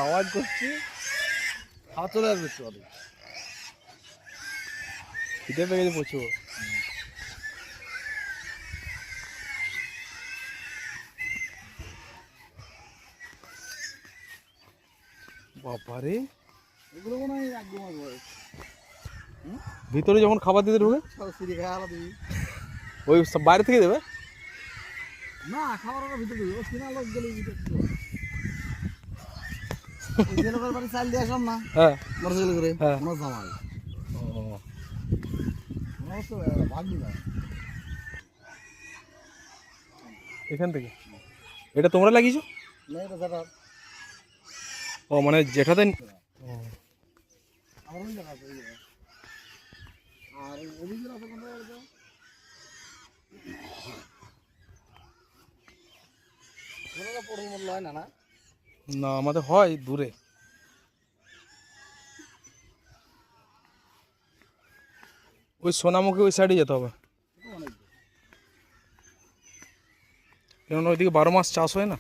আওয়াজ করছে, হাত চলে আসবে তো খিদে পেয়ে গেছে প্রচুর। বাবারে, এগুলো মনে হয় 1-2 মাস বয়স। ভিতরে যখন খাবার দিতে ঢুকে ওই বাইরে থেকে দেবে না, খাবার ভিতরে ঢুকে সিনা লোক গেলে বাড়ি চাল দিয়ে আসলাম না, হ্যাঁ মোটরসাইকেল করে, হ্যাঁ আমার জামাই ভাগি না এখান থেকে। এটা তোমরা লাগিয়েছো? না, এটা যেটা ও মানে জেঠাদের। আমার ওই জায়গা আছে, ওই জায়গা। আর অভিযোগ আছে কোনটা বলতো? ওরা পড়ল মূল্য হয় না না? না আমাদের হয় দূরে। ওই সোনামুখী ওই সাইডে যেতে হবে, কেননা ওইদিকে 12 মাস চাষ হয় না।